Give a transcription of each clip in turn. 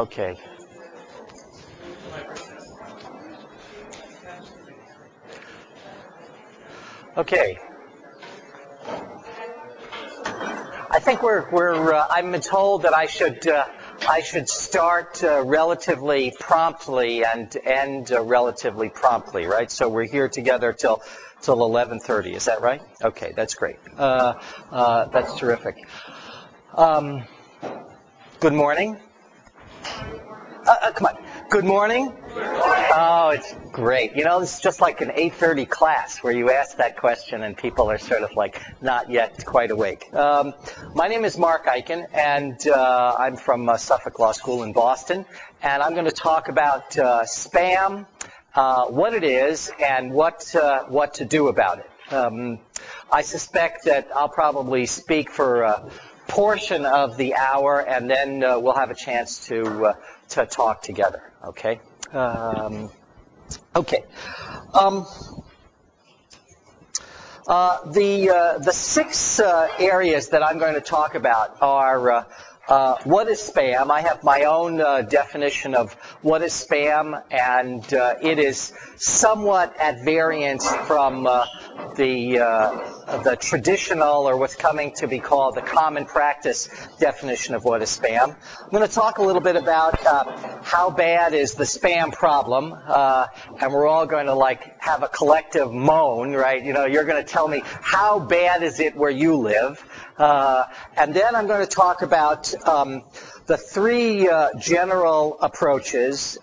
Okay. Okay. I think I'm told that I should start relatively promptly and end relatively promptly, right? So we're here together till 11:30. Is that right? Okay, that's great. That's terrific. Good morning. Come on. Good morning. Oh, it's great. You know, this is just like an 8:30 class where you ask that question and people are sort of like not yet quite awake. My name is Marc Eichen, and I'm from Suffolk Law School in Boston, and I'm going to talk about spam, what it is, and what to do about it. I suspect that I'll probably speak for a portion of the hour, and then we'll have a chance to talk together. Okay. Okay. The six areas that I'm going to talk about are what is spam. I have my own definition of what is spam, and it is somewhat at variance from the traditional, or what's coming to be called the common practice definition of what is spam. I'm going to talk a little bit about how bad is the spam problem, and we're all going to like have a collective moan, right? You know, you're going to tell me how bad is it where you live, and then I'm going to talk about the three general approaches.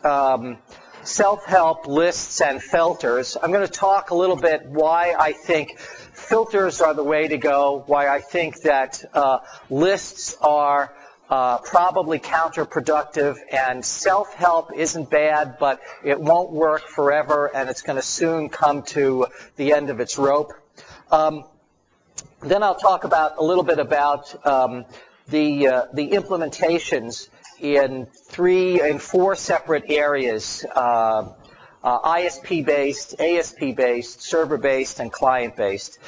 Self-help, lists, and filters. I'm going to talk a little bit why I think filters are the way to go, why I think that lists are probably counterproductive, and self-help isn't bad, but it won't work forever, and it's going to soon come to the end of its rope. Then I'll talk about a little bit about the implementations in four separate areas: ISP-based, ASP-based, server-based, and client-based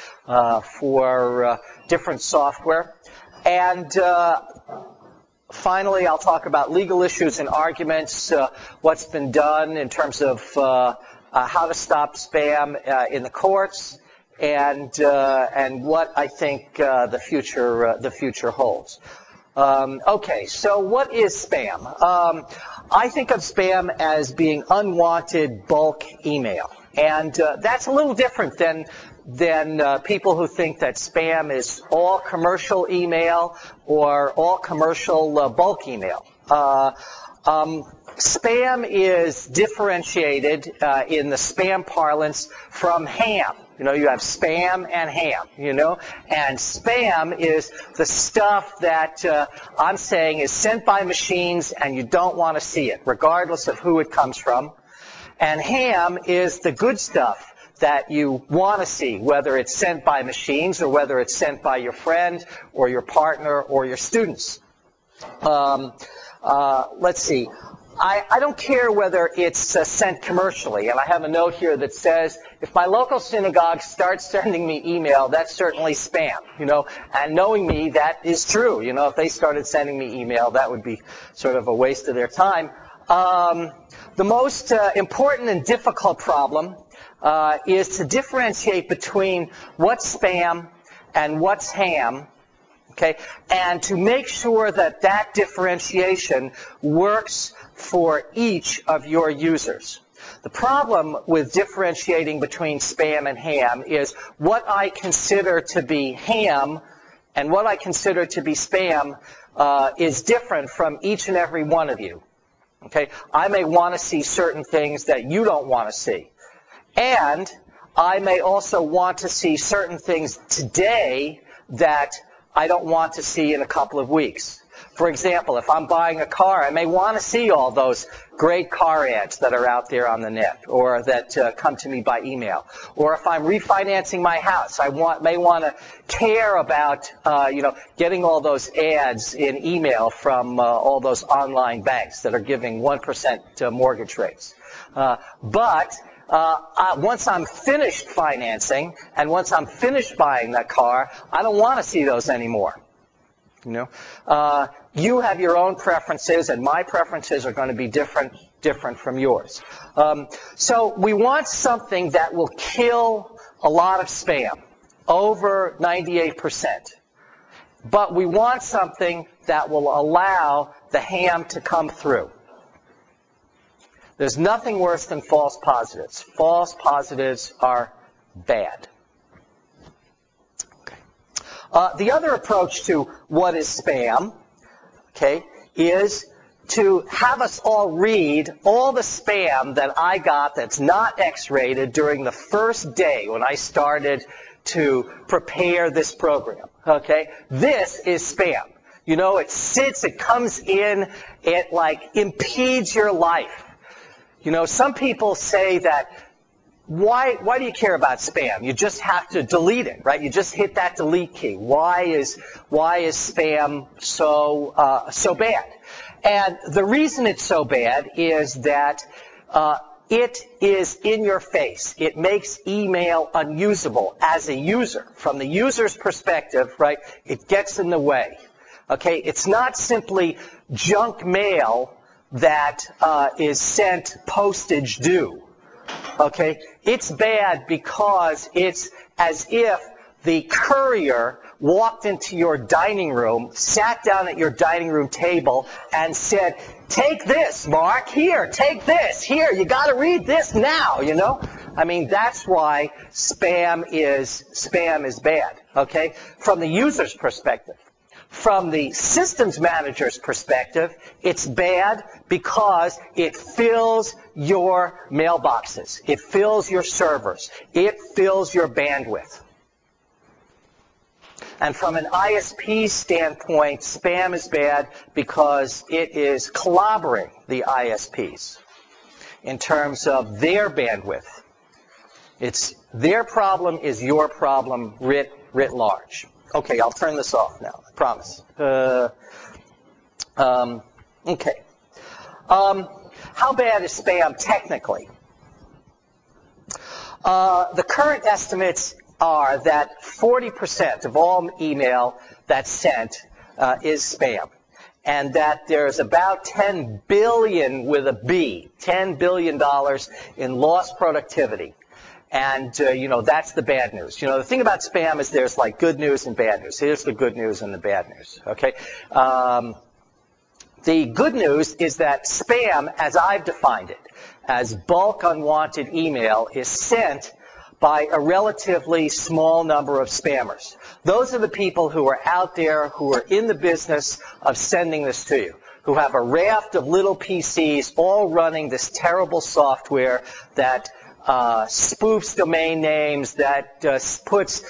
for different software. And finally, I'll talk about legal issues and arguments, what's been done in terms of how to stop spam in the courts, and what I think the future holds. Okay, so what is spam? I think of spam as being unwanted bulk email, and that's a little different than people who think that spam is all commercial email or all commercial bulk email. Spam is differentiated in the spam parlance from ham. You know, you have spam and ham, you know, and spam is the stuff that I'm saying is sent by machines and you don't want to see it, regardless of who it comes from. And ham is the good stuff that you want to see, whether it's sent by machines or whether it's sent by your friend or your partner or your students. Let's see. I don't care whether it's sent commercially, and I have a note here that says, if my local synagogue starts sending me email, that's certainly spam, you know, and knowing me, that is true. You know, if they started sending me email, that would be sort of a waste of their time. The most important and difficult problem is to differentiate between what's spam and what's ham. Okay, and to make sure that that differentiation works for each of your users. The problem with differentiating between spam and ham is what I consider to be ham and what I consider to be spam is different from each and every one of you. Okay, I may want to see certain things that you don't want to see, and I may also want to see certain things today that I don't want to see in a couple of weeks. For example, if I'm buying a car, I may want to see all those great car ads that are out there on the net or that come to me by email. Or if I'm refinancing my house, I may want to care about getting all those ads in email from all those online banks that are giving 1% mortgage rates. But once I'm finished financing and once I'm finished buying that car, I don't want to see those anymore. You know, you have your own preferences, and my preferences are going to be different from yours. So we want something that will kill a lot of spam, over 98%. But we want something that will allow the ham to come through. There's nothing worse than false positives. False positives are bad. The other approach to what is spam, okay, is to have us all read all the spam that I got that's not X-rated during the first day when I started to prepare this program, okay? This is spam. You know, it sits, it comes in, it like impedes your life. You know, some people say that, why do you care about spam? You just have to delete it, right? You just hit that delete key. Why is spam so bad? And the reason it's so bad is that it is in your face. It makes email unusable as a user. From the user's perspective, right, it gets in the way. Okay, it's not simply junk mail that is sent postage due. Okay, it's bad because it's as if the courier walked into your dining room, sat down at your dining room table, and said, "Take this, Mark. Here, take this. Here, you got to read this now." You know, I mean, that's why spam is bad. Okay, from the user's perspective. From the systems manager's perspective, it's bad because it fills your mailboxes. It fills your servers. It fills your bandwidth. And from an ISP standpoint, spam is bad because it is clobbering the ISPs in terms of their bandwidth. It's their problem is your problem writ large. Okay, I'll turn this off now, I promise. Okay. How bad is spam technically? The current estimates are that 40% of all email that's sent is spam, and that there's about $10 billion with a B, $10 billion in lost productivity. And, you know, that's the bad news. You know, the thing about spam is there's like good news and bad news. Here's the good news and the bad news, okay? The good news is that spam, as I've defined it, as bulk unwanted email, is sent by a relatively small number of spammers. Those are the people who are out there who are in the business of sending this to you, who have a raft of little PCs all running this terrible software that spoofs domain names, that puts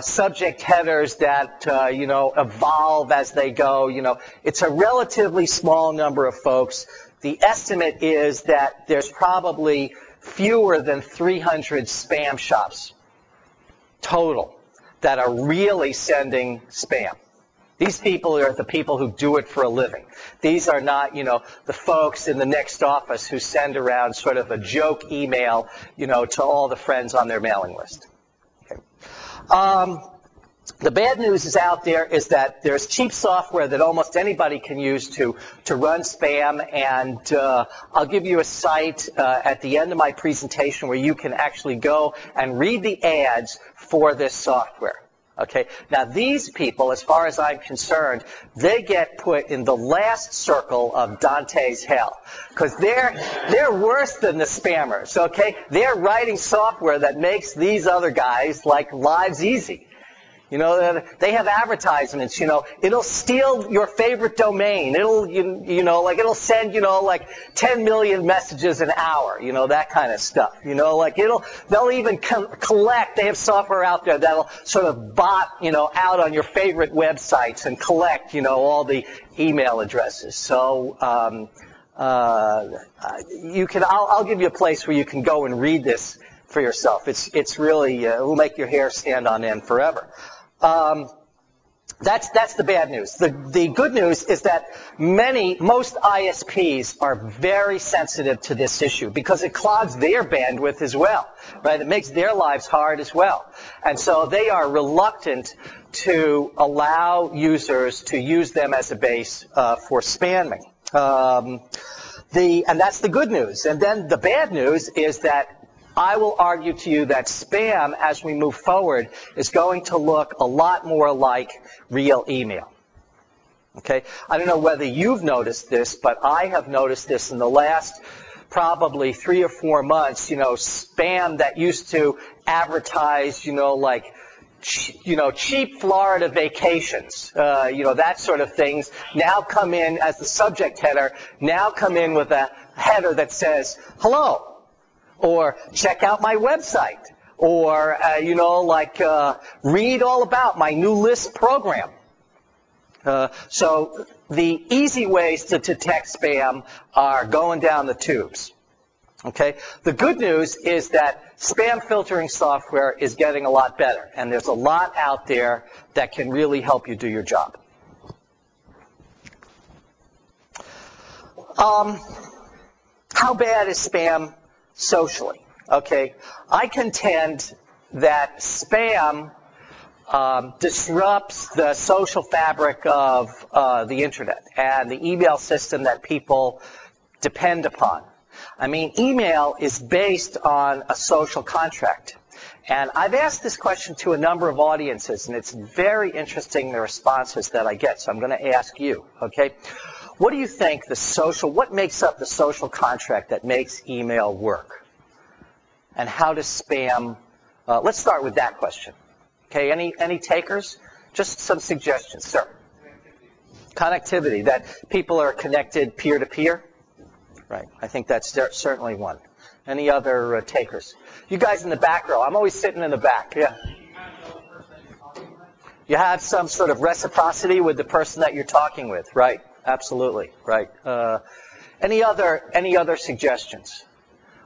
subject headers that, you know, evolve as they go. You know, it's a relatively small number of folks. The estimate is that there's probably fewer than 300 spam shops total that are really sending spam. These people are the people who do it for a living. These are not, you know, the folks in the next office who send around sort of a joke email, you know, to all the friends on their mailing list. Okay. The bad news is out there is that there's cheap software that almost anybody can use to run spam, and I'll give you a site at the end of my presentation where you can actually go and read the ads for this software. Okay, now these people, as far as I'm concerned, they get put in the last circle of Dante's hell, because they're worse than the spammers. Okay, they're writing software that makes these other guys like lives easy. You know, they have advertisements, you know, it'll steal your favorite domain. It'll, you know, like it'll send, you know, like 10 million messages an hour, you know, that kind of stuff. You know, like they'll even collect, they have software out there that'll sort of bot, you know, out on your favorite websites and collect, you know, all the email addresses. So, you can, I'll give you a place where you can go and read this for yourself. It's really, it will make your hair stand on end forever. That's the bad news. The good news is that most ISPs are very sensitive to this issue because it clogs their bandwidth as well, right? It makes their lives hard as well. And so they are reluctant to allow users to use them as a base for spamming. And that's the good news. And then the bad news is that I will argue to you that spam, as we move forward, is going to look a lot more like real email. Okay? I don't know whether you've noticed this, but I have noticed this in the last probably 3 or 4 months. Spam that used to advertise, like, cheap Florida vacations, that sort of things, now come in as the subject header, now come in with a header that says, hello, or check out my website, or, read all about my new list program. So the easy ways to detect spam are going down the tubes. Okay? The good news is that spam filtering software is getting a lot better, and there's a lot out there that can really help you do your job. How bad is spam socially? Okay, I contend that spam disrupts the social fabric of the internet and the email system that people depend upon. I mean, email is based on a social contract. And I've asked this question to a number of audiences, and it's very interesting, the responses that I get. So I'm going to ask you, okay? What do you think what makes up the social contract that makes email work? And how does spam, let's start with that question. Okay, any takers? Just some suggestions, sir. Connectivity, that people are connected peer-to-peer? Right, I think that's certainly one. Any other takers? You guys in the back row. I'm always sitting in the back, yeah. You have some sort of reciprocity with the person that you're talking with, right? Absolutely, right. Any other suggestions?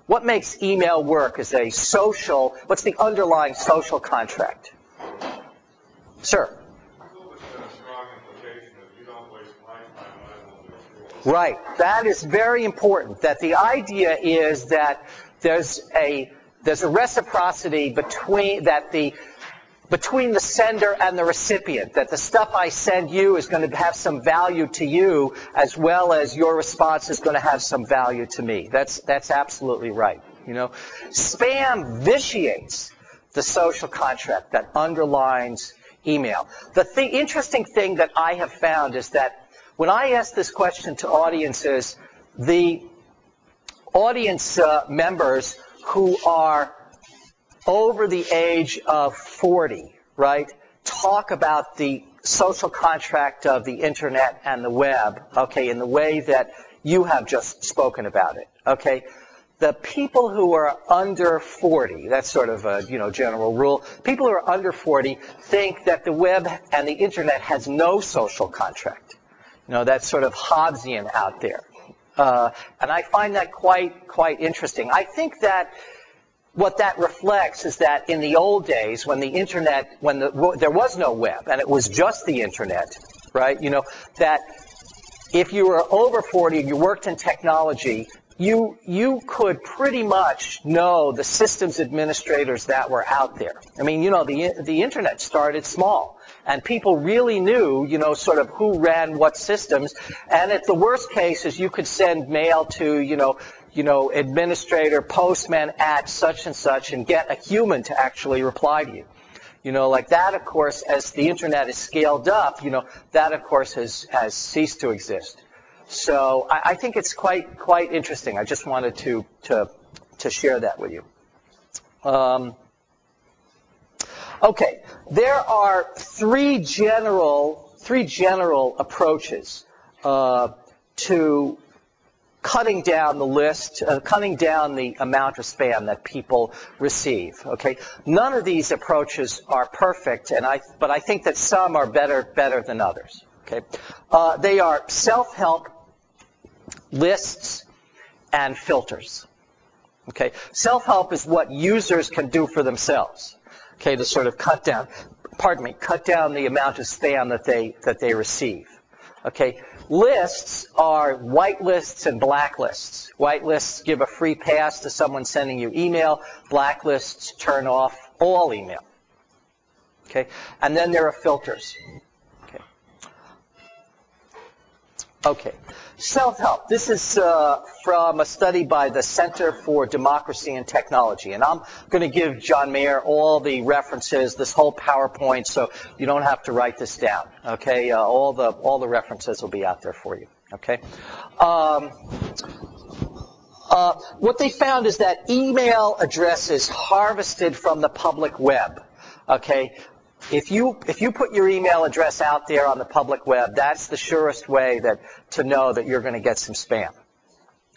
What makes email work as a social, what's the underlying social contract? Sir? Right. That is very important. That the idea is that there's a reciprocity between the sender and the recipient. That the stuff I send you is going to have some value to you, as well as your response is going to have some value to me. That's absolutely right. Spam vitiates the social contract that underlines email. The interesting thing that I have found is that when I ask this question to audiences, the audience members who are over the age of 40, right, talk about the social contract of the internet and the web, okay, in the way that you have just spoken about it, okay. The people who are under 40, that's sort of a general rule, people who are under 40 think that the web and the internet has no social contract. That's sort of Hobbesian out there. And I find that quite interesting. I think that what that reflects is that in the old days, when the internet, there was no web and it was just the internet, right? That if you were over 40 and you worked in technology, you could pretty much know the systems administrators that were out there. I mean, the internet started small. And people really knew, sort of who ran what systems. And at the worst case is you could send mail to, administrator, postman at such and such and get a human to actually reply to you. Like that, of course, as the internet is scaled up, that, of course, has ceased to exist. So I think it's quite interesting. I just wanted to share that with you. Okay, there are three general approaches to cutting down the list, cutting down the amount of spam that people receive. Okay, none of these approaches are perfect, but I think that some are better than others. Okay, they are self-help, lists, and filters. Okay, self-help is what users can do for themselves. Okay, to sort of cut down cut down the amount of spam that they receive. Okay, lists are whitelists and blacklists. Whitelists give a free pass to someone sending you email. Blacklists turn off all email. Okay, and then there are filters. Okay. Okay. Self-help. This is from a study by the Center for Democracy and Technology. And I'm going to give John Mayer all the references, this whole PowerPoint, so you don't have to write this down. Okay? All the references will be out there for you. Okay? What they found is that email addresses harvested from the public web. Okay? If you put your email address out there on the public web, that's the surest way to know that you're going to get some spam.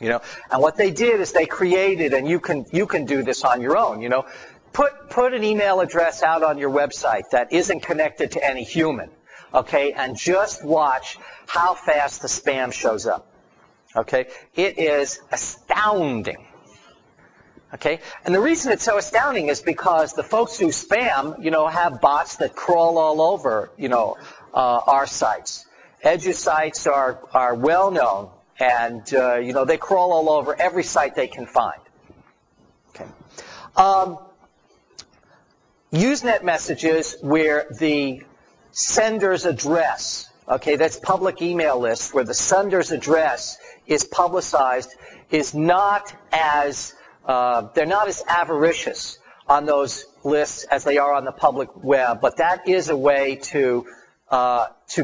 You know, and what they did is they created, and you can do this on your own. You know, put an email address out on your website that isn't connected to any human, okay, and just watch how fast the spam shows up. Okay, it is astounding. Okay, and the reason it's so astounding is because the folks who spam, you know, have bots that crawl all over, you know, our sites. Edu sites are well known, and you know, they crawl all over every site they can find. Okay, Usenet messages where the sender's address, okay, that's public email lists where the sender's address is publicized, is not as they're not as avaricious on those lists as they are on the public web, but that is a way to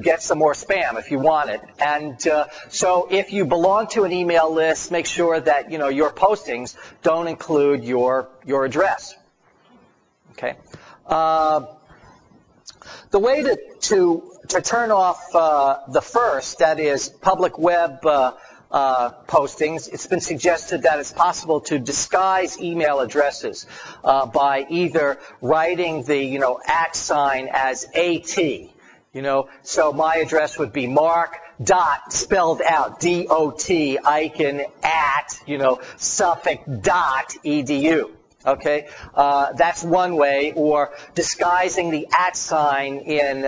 get some more spam if you want it. And so if you belong to an email list, make sure that, you know, your postings don't include your address. Okay. The way to turn off the first, that is public web postings, it's been suggested that it's possible to disguise email addresses by either writing the, you know, @ sign as AT. You know, so my address would be Marc dot spelled out D-O-T Eichen at, you know, Suffolk dot edu. Okay, that's one way, or disguising the @ sign in,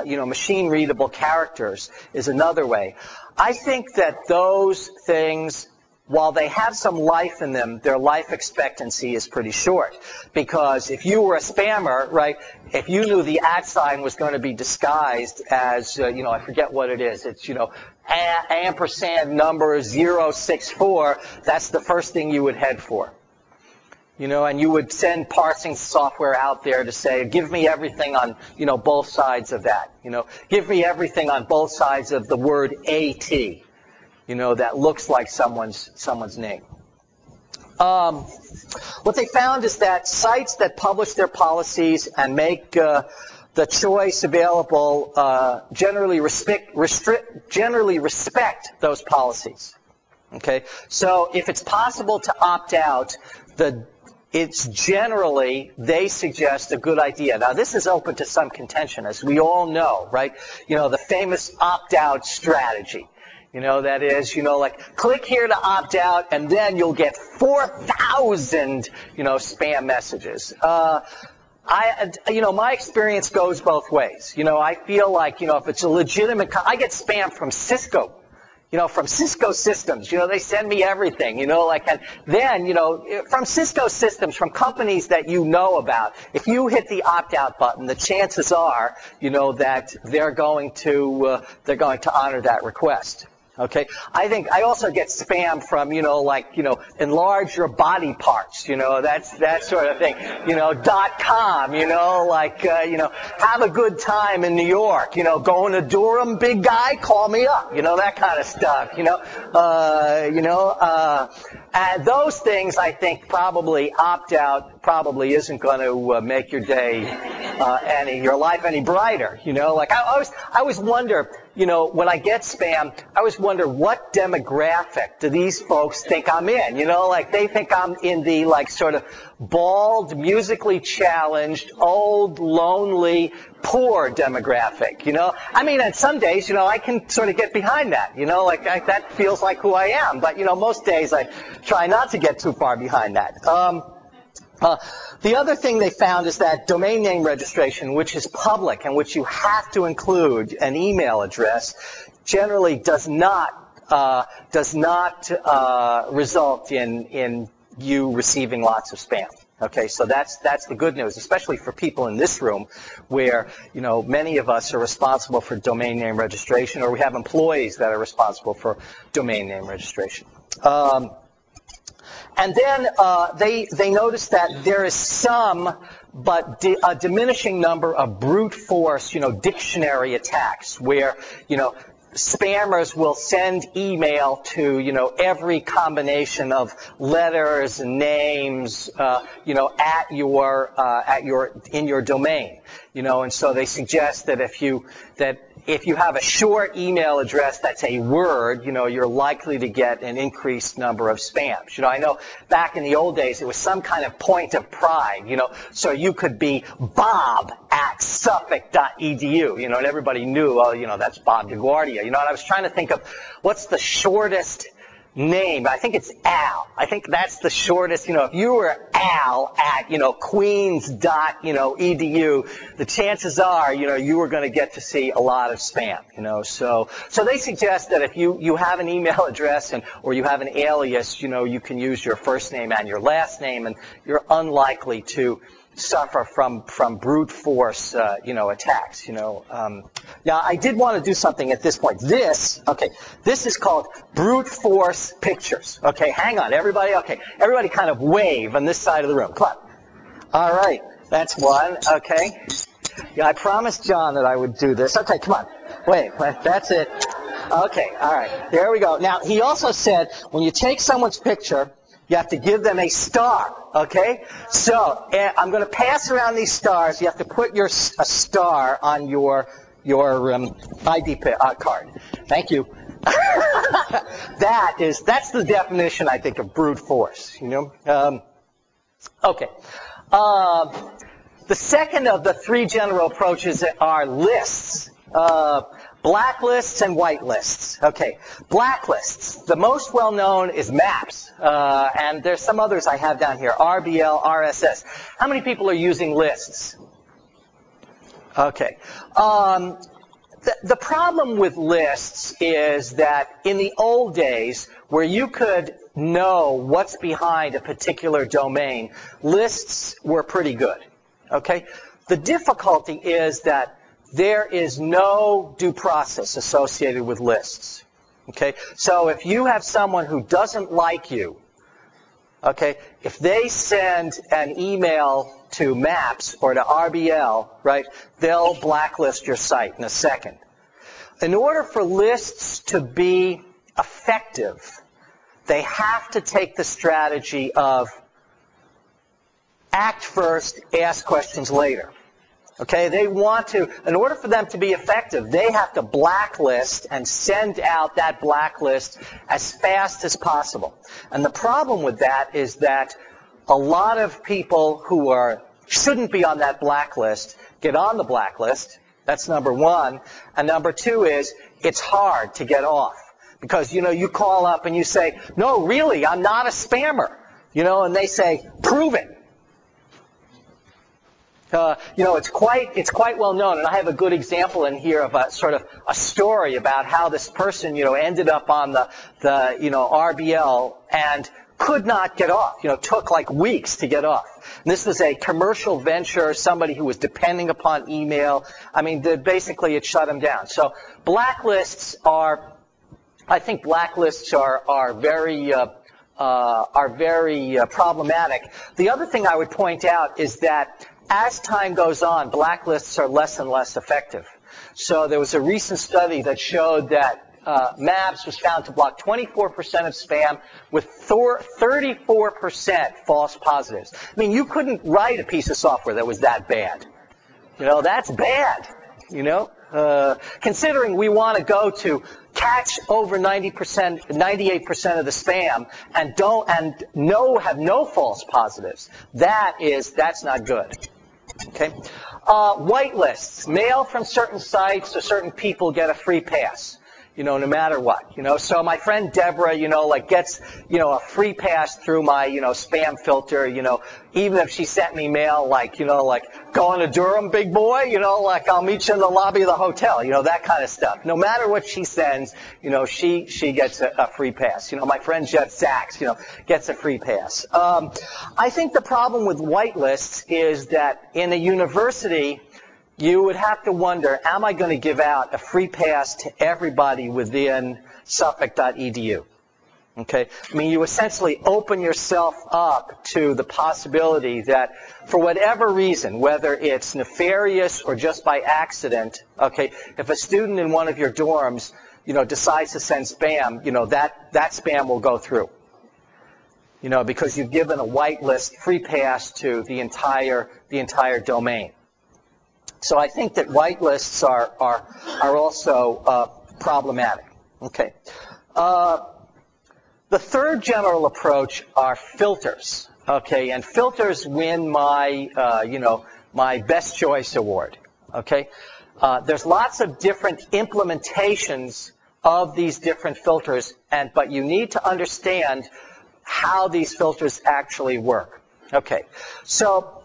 you know, machine-readable characters is another way. I think that those things, while they have some life in them, their life expectancy is pretty short. Because if you were a spammer, right, if you knew the @ sign was going to be disguised as, you know, I forget what it is. It's, you know, ampersand number 064, that's the first thing you would head for. You know, and you would send parsing software out there to say, give me everything on, you know, both sides of that. You know, give me everything on both sides of the word AT, you know, that looks like someone's name. What they found is that sites that publish their policies and make the choice available generally respect those policies. Okay, so if it's possible to opt out, it's generally, they suggest, a good idea. Now, this is open to some contention, as we all know, right? You know, the famous opt-out strategy. You know, that is, you know, like, click here to opt out, and then you'll get 4,000, you know, spam messages. You know, my experience goes both ways. You know, I feel like, you know, if it's a legitimate, I get spam from Cisco. You know, from Cisco systems, you know, they send me everything, you know, like, and then, you know, from Cisco systems, from companies that you know about, if you hit the opt-out button, the chances are, you know, that they're going to honor that request. Okay, I think I also get spam from, you know, like, you know, enlarge your body parts, you know, that sort of thing, you know, .com, you know, like, you know, have a good time in New York, you know, going to Durham, big guy, call me up, you know, that kind of stuff, you know, and those things, I think, probably opt-out probably isn't going to make your day your life any brighter, you know, like, I always wonder, you know, when I get spam, I always wonder what demographic do these folks think I'm in? You know, like they think I'm in the like sort of bald, musically challenged, old, lonely, poor demographic, you know? I mean, on some days, you know, I can sort of get behind that, you know, like that feels like who I am. But, you know, most days I try not to get too far behind that. The other thing they found is that domain name registration, which is public and which you have to include an email address, generally does not result in you receiving lots of spam. Okay, so that's the good news, especially for people in this room where, many of us are responsible for domain name registration, or we have employees that are responsible for domain name registration. And then they noticed that there is some, but a diminishing number of brute force, dictionary attacks where, spammers will send email to, every combination of letters and names, in your domain, and so they suggest that if you have a short email address that's a word, you're likely to get an increased number of spams. I know back in the old days it was some kind of point of pride, so you could be bob@suffolk.edu, and everybody knew, that's Bob DeGuardia, and I was trying to think of what's the shortest name. I think it's Al. I think that's the shortest, if you were Al at, queens.edu, the chances are, you were going to get to see a lot of spam, so they suggest that if you have an email address or you have an alias, you can use your first name and your last name, and you're unlikely to suffer from brute force, attacks, Now, I did want to do something at this point. This is called brute force pictures. Okay, hang on, everybody. Okay, everybody kind of wave on this side of the room. Come on. All right, that's one. Okay. Yeah, I promised John that I would do this. Okay, come on. Wait, that's it. Okay, all right, there we go. Now, he also said when you take someone's picture, you have to give them a star, okay? So I'm going to pass around these stars. You have to put a star on your ID card. Thank you. That's the definition, I think, of brute force. Okay. The second of the three general approaches are lists. Blacklists and whitelists. Okay, blacklists. The most well-known is maps, and there's some others I have down here, RBL, RSS. How many people are using lists? Okay. The problem with lists is that in the old days, where you could know what's behind a particular domain, lists were pretty good. Okay? The difficulty is that there is no due process associated with lists. Okay? So if you have someone who doesn't like you, okay, if they send an email to Maps or to RBL, right, they'll blacklist your site in a second. In order for lists to be effective, they have to take the strategy of act first, ask questions later. Okay, they want to, in order for them to be effective, they have to blacklist and send out that blacklist as fast as possible. And the problem with that is that a lot of people who shouldn't be on that blacklist get on the blacklist. That's number one. And number two is it's hard to get off. Because, you call up and you say, no, really, I'm not a spammer. And they say, prove it. It's quite well known, and I have a good example in here of a sort of a story about how this person, ended up on the RBL and could not get off. Took like weeks to get off. And this was a commercial venture, somebody who was depending upon email. I mean, basically it shut him down. So blacklists are very problematic. The other thing I would point out is that as time goes on, blacklists are less and less effective. So there was a recent study that showed that Maps was found to block 24% of spam with 34% false positives. I mean, you couldn't write a piece of software that was that bad. That's bad. Considering we want to go to catch over 98% of the spam and have no false positives. That's not good. Okay. Whitelists. Mail from certain sites to certain people get a free pass. no matter what, So my friend Deborah, like gets, a free pass through my, spam filter, even if she sent me mail like, going to Durham, big boy, like I'll meet you in the lobby of the hotel, that kind of stuff. No matter what she sends, she gets a free pass. My friend Jeff Sachs, gets a free pass. I think the problem with whitelists is that in a university, you would have to wonder, am I going to give out a free pass to everybody within Suffolk.edu? Okay? I mean, you essentially open yourself up to the possibility that for whatever reason, whether it's nefarious or just by accident, okay, if a student in one of your dorms, decides to send spam, that spam will go through. Because you've given a whitelist free pass to the entire domain. So I think that whitelists are also problematic. Okay. The third general approach are filters. Okay, and filters win my my Best Choice Award. Okay, there's lots of different implementations of these different filters, but you need to understand how these filters actually work. Okay, so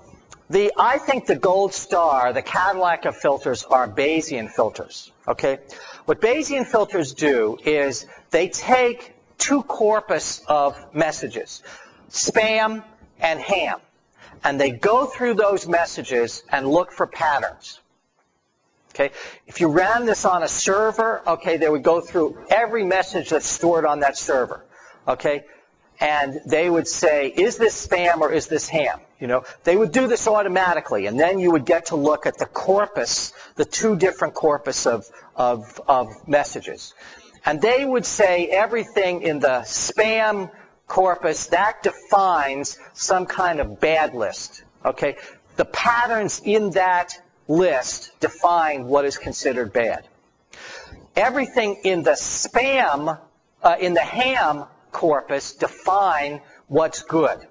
I think the gold star, the Cadillac of filters, are Bayesian filters. Okay? What Bayesian filters do is they take two corpus of messages, spam and ham, and they go through those messages and look for patterns. Okay? If you ran this on a server, okay, they would go through every message that's stored on that server. Okay? And they would say, is this spam or is this ham? They would do this automatically, and then you would get to look at the corpus, the two different corpus of messages. And they would say everything in the spam corpus, that defines some kind of bad list. Okay? The patterns in that list define what is considered bad. Everything in the spam, in the ham corpus define what's good.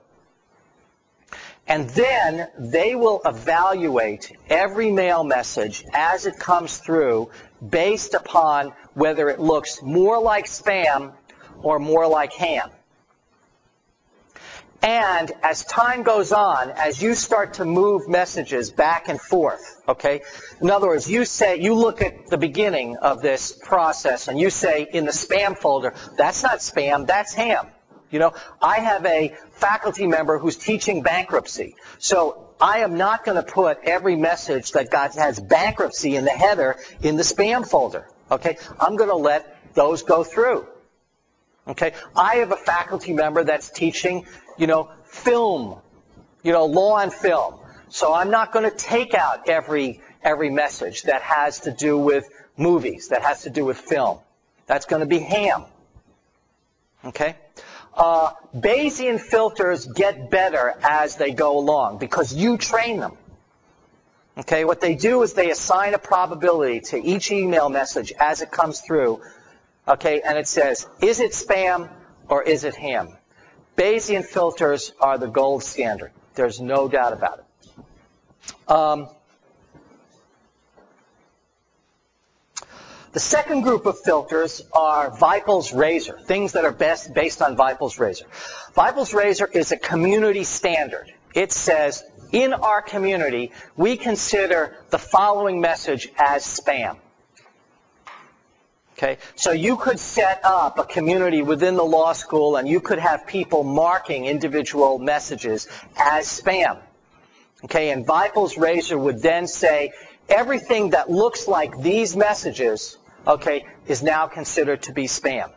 And then they will evaluate every mail message as it comes through based upon whether it looks more like spam or more like ham. And as time goes on, as you start to move messages back and forth, okay? In other words, you look at the beginning of this process and you say in the spam folder, that's not spam, that's ham. I have a faculty member who's teaching bankruptcy. So I am not going to put every message that has bankruptcy in the header in the spam folder. Okay? I'm going to let those go through. Okay? I have a faculty member that's teaching, film, law on film. So I'm not going to take out every message that has to do with movies, that has to do with film. That's going to be ham. Okay? Bayesian filters get better as they go along because you train them. Okay, what they do is they assign a probability to each email message as it comes through. Okay, and it says, is it spam or is it ham? Bayesian filters are the gold standard. There's no doubt about it. The second group of filters are Bypolls Razor, things that are based on Bypolls Razor. Bypolls Razor is a community standard. It says, in our community, we consider the following message as spam. Okay, so you could set up a community within the law school and you could have people marking individual messages as spam. Okay, and Bypolls Razor would then say, everything that looks like these messages, okay, is now considered to be spam.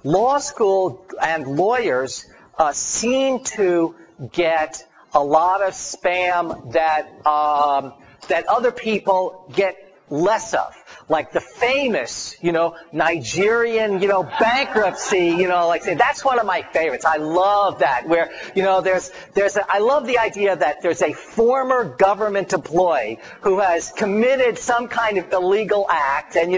Law school and lawyers seem to get a lot of spam that other people get less of. Like the famous, Nigerian, bankruptcy, that's one of my favorites. I love that, where, I love the idea that there's a former government employee who has committed some kind of illegal act, and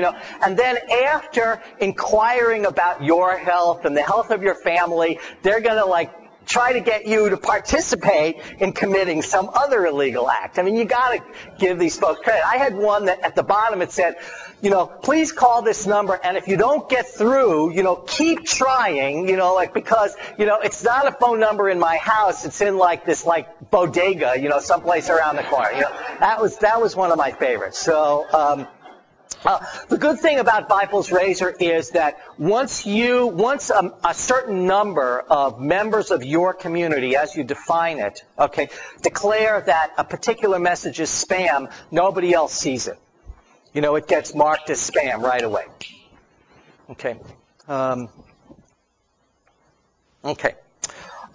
then after inquiring about your health and the health of your family, they're going to, try to get you to participate in committing some other illegal act. I mean, you got to give these folks credit. I had one that at the bottom it said, you know, please call this number, and if you don't get through, you know, keep trying, you know, like, because, you know, it's not a phone number in my house, it's in like this like bodega, you know, someplace around the corner. You know, that was one of my favorites. So the good thing about Bypolls Razor is that once a certain number of members of your community, as you define it, okay, declare that a particular message is spam, nobody else sees it. You know, it gets marked as spam right away. Okay. Okay.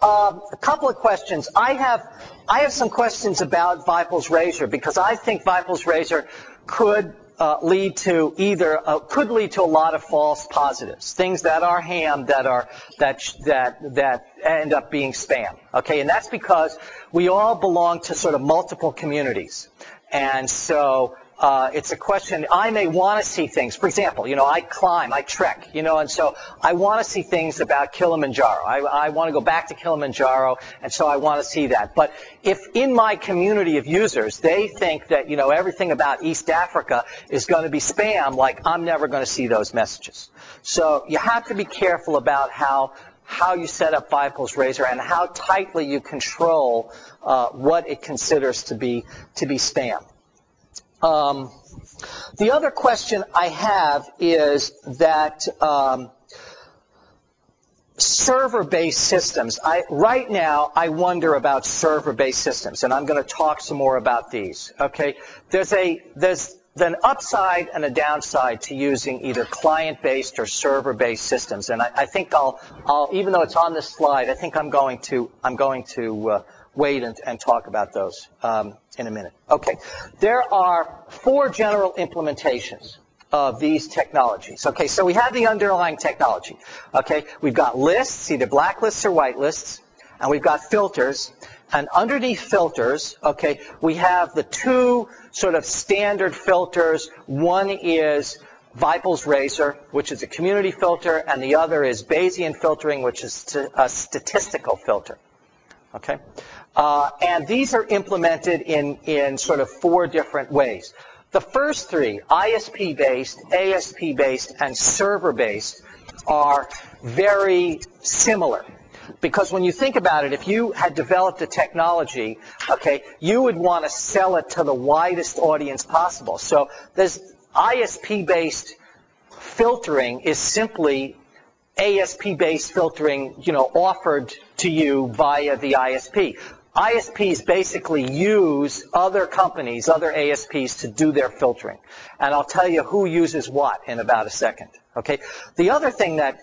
A couple of questions. I have some questions about Bypolls Razor because I think Bypolls Razor could lead to a lot of false positives, things that are ham that end up being spam. Okay, and that's because we all belong to sort of multiple communities, and so it's a question. I may want to see things. For example, you know, I climb, I trek, you know, and so I want to see things about Kilimanjaro. I want to go back to Kilimanjaro, and so I want to see that. But if in my community of users they think that, you know, everything about East Africa is going to be spam, like, I'm never going to see those messages. So you have to be careful about how you set up Bypolls Razor and how tightly you control what it considers to be spam. The other question I have is that server-based systems. Right now, I wonder about server-based systems, and I'm going to talk some more about these. Okay, there's an upside and a downside to using either client-based or server-based systems, and I think I'll even though it's on this slide, I think I'm going to wait and talk about those in a minute. Okay, there are 4 general implementations of these technologies. Okay, so we have the underlying technology. Okay, we've got lists, either blacklists or whitelists, and we've got filters. And underneath filters, okay, we have the 2 sort of standard filters. One is Bypolls Razor, which is a community filter, and the other is Bayesian filtering, which is a statistical filter. Okay, and these are implemented in sort of 4 different ways. The first 3, ISP-based, ASP-based, and server-based, are very similar. Because when you think about it, if you had developed a technology, okay, you would want to sell it to the widest audience possible. So this ISP-based filtering is simply ASP-based filtering, you know, offered to you via the ISP. ISPs basically use other companies, other ASPs, to do their filtering. And I'll tell you who uses what in about a second. Okay? The other thing that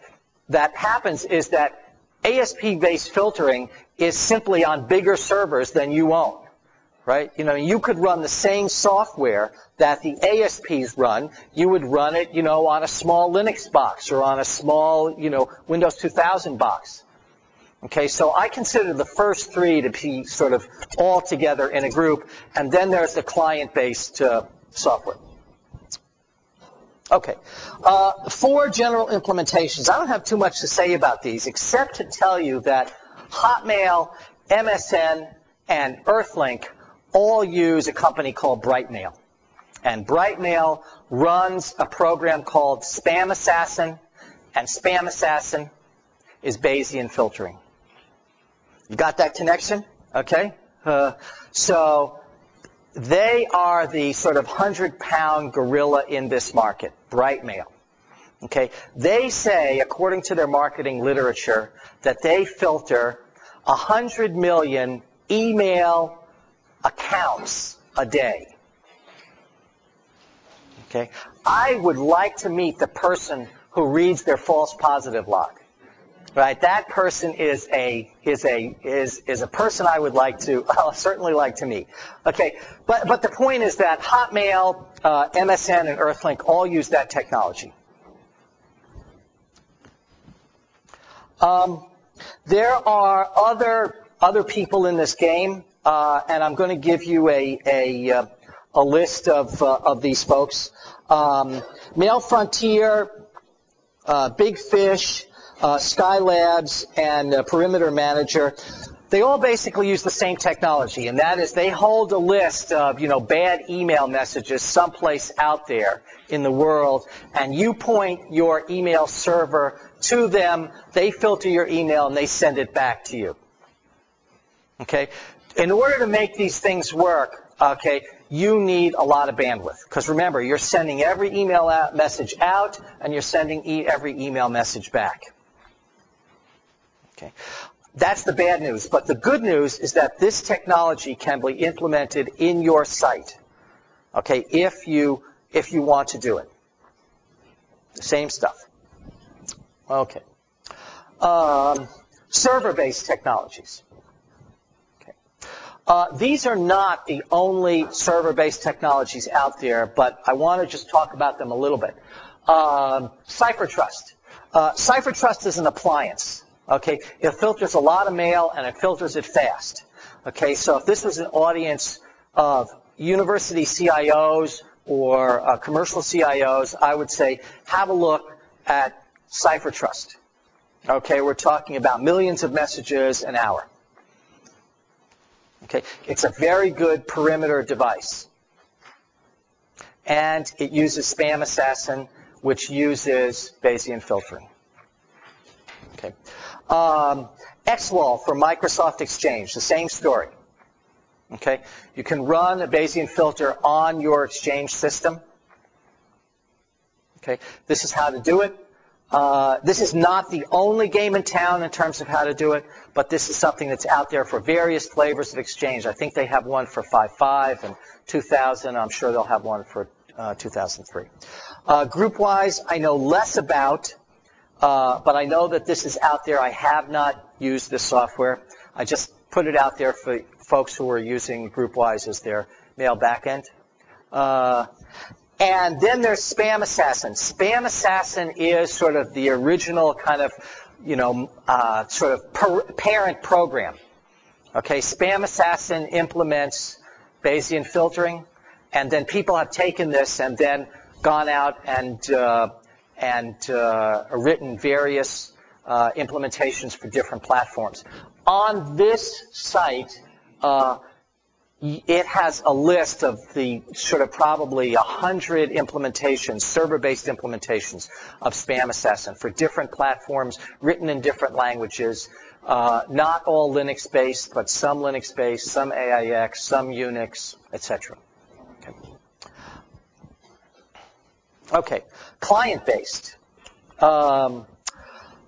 happens is that ASP-based filtering is simply on bigger servers than you own. Right? You know, you could run the same software that the ASPs run. You would run it, you know, on a small Linux box or on a small, you know, Windows 2000 box. Okay, so I consider the first 3 to be sort of all together in a group, and then there's the client-based software. Okay, 4 general implementations. I don't have too much to say about these, except to tell you that Hotmail, MSN, and Earthlink all use a company called Brightmail. And Brightmail runs a program called Spam Assassin, and Spam Assassin is Bayesian filtering. You got that connection? Okay. So they are the sort of 100-pound gorilla in this market, Brightmail. Okay. They say, according to their marketing literature, that they filter 100 million email accounts a day. Okay. I would like to meet the person who reads their false positive log. Right, that person is a person I would like to, I'll certainly like to meet. Okay, but the point is that Hotmail, MSN, and Earthlink all use that technology. There are other people in this game, and I'm going to give you a list of these folks. Mail Frontier, Big Fish. Skylabs, and Perimeter Manager, they all basically use the same technology, and that is they hold a list of, bad email messages someplace out there in the world, and you point your email server to them, they filter your email, and they send it back to you. Okay? In order to make these things work, okay, you need a lot of bandwidth. Because remember, you're sending every email message out, and you're sending every email message back. Okay? That's the bad news. But the good news is that this technology can be implemented in your site, okay, if you want to do it. The same stuff. Okay. Server-based technologies. These are not the only server-based technologies out there, but I want to just talk about them a little bit. CipherTrust. CipherTrust is an appliance. Okay, it filters a lot of mail and it filters it fast. Okay, so if this was an audience of university CIOs or commercial CIOs, I would say have a look at CipherTrust. Okay, we're talking about millions of messages an hour. Okay, it's a very good perimeter device. And it uses Spam Assassin, which uses Bayesian filtering. Okay. XWall for Microsoft Exchange, the same story. Okay, you can run a Bayesian filter on your Exchange system. Okay, this is how to do it. This is not the only game in town in terms of how to do it, but this is something that's out there for various flavors of Exchange. I think they have one for 5.5 and 2000. I'm sure they'll have one for 2003. GroupWise, I know less about. But I know that this is out there. I have not used this software. I just put it out there for folks who are using GroupWise as their mail backend. And then there's Spam Assassin. Spam Assassin is sort of the original kind of, parent program. Okay, Spam Assassin implements Bayesian filtering, and then people have taken this and then gone out and written various implementations for different platforms. On this site, it has a list of the sort of probably 100 implementations, server-based implementations of Spam Assassin for different platforms, written in different languages. Not all Linux-based, but some Linux-based, some AIX, some Unix, etc. Okay, client-based.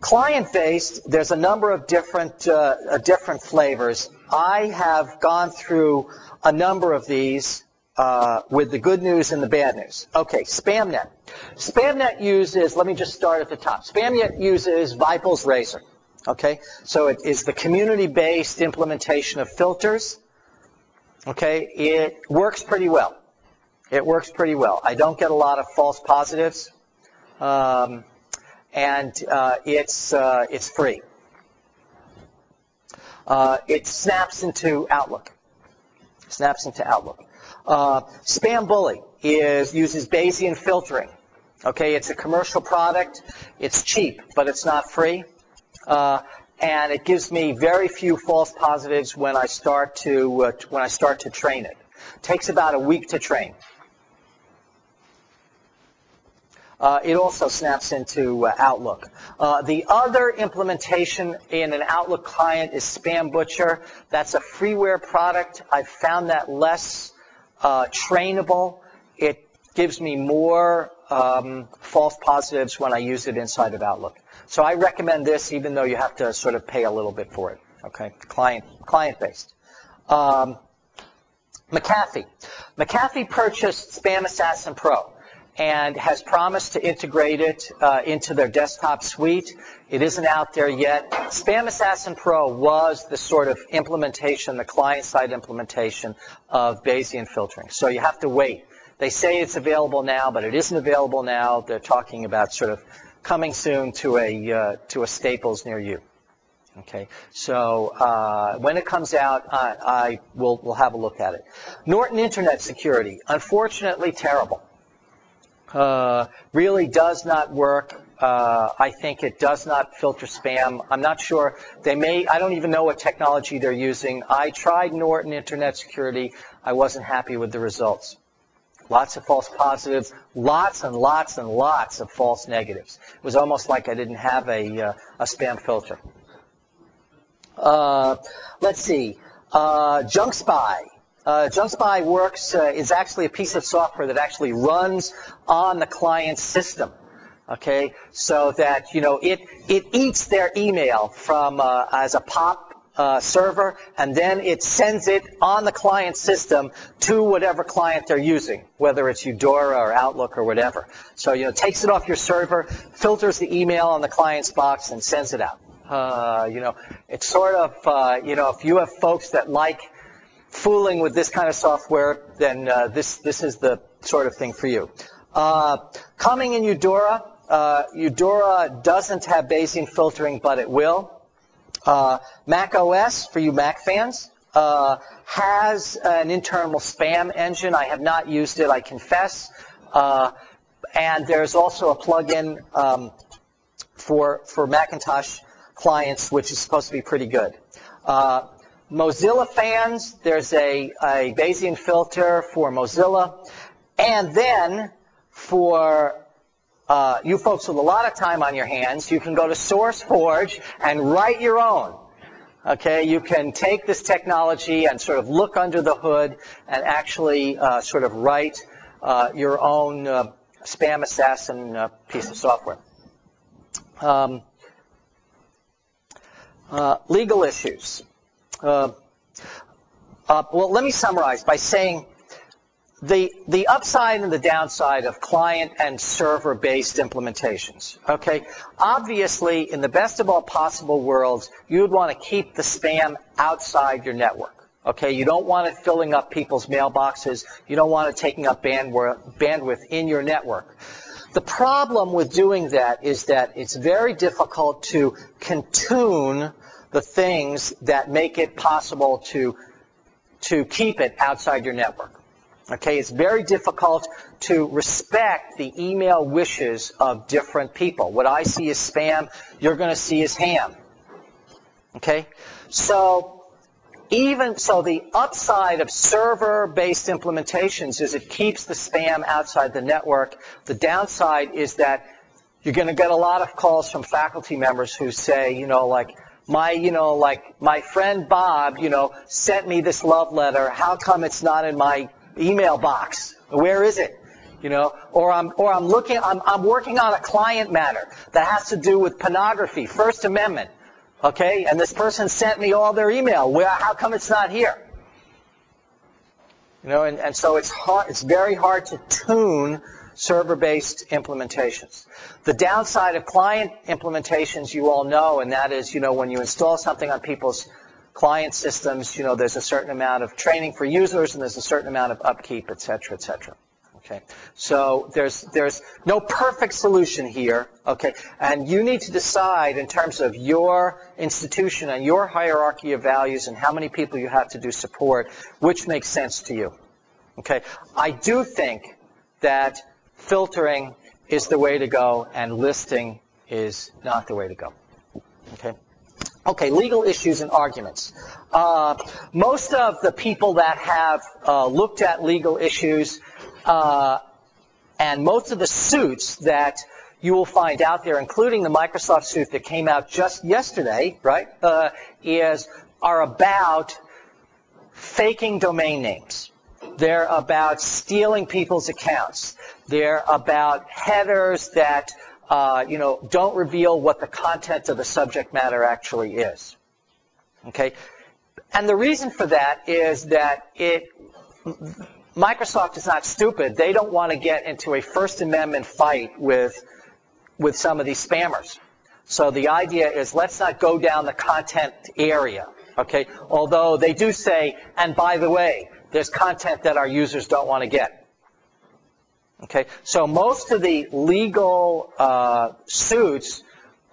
Client-based, there's a number of different flavors. I have gone through a number of these with the good news and the bad news. Okay, SpamNet. SpamNet uses, let me just start at the top. SpamNet uses Bypolls Razor. Okay, so it is the community-based implementation of filters. Okay, it works pretty well. It works pretty well. I don't get a lot of false positives, and it's free. It snaps into Outlook. Spam Bully uses Bayesian filtering. Okay, it's a commercial product. It's cheap, but it's not free, and it gives me very few false positives when I start to train it. It takes about a week to train. It also snaps into Outlook. The other implementation in an Outlook client is Spam Butcher. That's a freeware product. I've found that less trainable. It gives me more false positives when I use it inside of Outlook. So I recommend this, even though you have to sort of pay a little bit for it. Okay, client-based. McAfee. McAfee purchased Spam Assassin Pro and has promised to integrate it into their desktop suite. It isn't out there yet. Spam Assassin Pro was the sort of implementation, the client-side implementation of Bayesian filtering. So you have to wait. They say it's available now, but it isn't available now. They're talking about sort of coming soon to a Staples near you. Okay, so when it comes out, we'll have a look at it. Norton Internet Security, unfortunately terrible. Really does not work. I think it does not filter spam. I'm not sure. I don't even know what technology they're using. I tried Norton Internet Security. I wasn't happy with the results. Lots of false positives, lots and lots and lots of false negatives. It was almost like I didn't have a spam filter. Let's see. Junk Spy. Junk Spy works, is actually a piece of software that actually runs on the client's system. Okay, so that, it eats their email from as a POP server, and then it sends it on the client system to whatever client they're using, whether it's Eudora or Outlook or whatever. So, takes it off your server, filters the email on the client's box, and sends it out. It's sort of, if you have folks that like fooling with this kind of software, then this is the sort of thing for you. Coming in Eudora. Eudora doesn't have Bayesian filtering, but it will. Mac OS, for you Mac fans, has an internal spam engine. I have not used it, I confess. And there's also a plugin for Macintosh clients, which is supposed to be pretty good. Mozilla fans, there's a Bayesian filter for Mozilla. And then for you folks with a lot of time on your hands, you can go to SourceForge and write your own. Okay, you can take this technology and sort of look under the hood and actually sort of write your own spam assassin piece of software. Legal issues. Well, let me summarize by saying the upside and the downside of client and server-based implementations. Okay, obviously, in the best of all possible worlds, you would want to keep the spam outside your network. Okay, you don't want it filling up people's mailboxes. You don't want it taking up bandwidth in your network. The problem with doing that is that it's very difficult to contune the things that make it possible to keep it outside your network. Okay, it's very difficult to respect the email wishes of different people. What I see as spam, you're going to see as ham. Okay, so the upside of server-based implementations is it keeps the spam outside the network. The downside is that you're going to get a lot of calls from faculty members who say, my friend Bob, sent me this love letter. How come it's not in my email box? Where is it? Or I'm working on a client matter that has to do with pornography, First Amendment. Okay, and this person sent me all their email. How come it's not here? And so it's very hard to tune server-based implementations. The downside of client implementations you all know, and that is, when you install something on people's client systems, there's a certain amount of training for users and there's a certain amount of upkeep, et cetera, et cetera. Okay, so there's no perfect solution here. Okay, and you need to decide in terms of your institution and your hierarchy of values and how many people you have to do support, which makes sense to you. Okay, I do think that filtering is the way to go and listing is not the way to go. Okay. Okay, legal issues and arguments. Most of the people that have looked at legal issues and most of the suits that you will find out there, including the Microsoft suit that came out just yesterday, right, are about faking domain names. They're about stealing people's accounts. They're about headers that don't reveal what the content of the subject matter actually is. Okay? And the reason for that is that Microsoft is not stupid. They don't want to get into a First Amendment fight with some of these spammers. So the idea is let's not go down the content area. Okay? Although they do say, and by the way, there's content that our users don't want to get. Okay, so most of the legal suits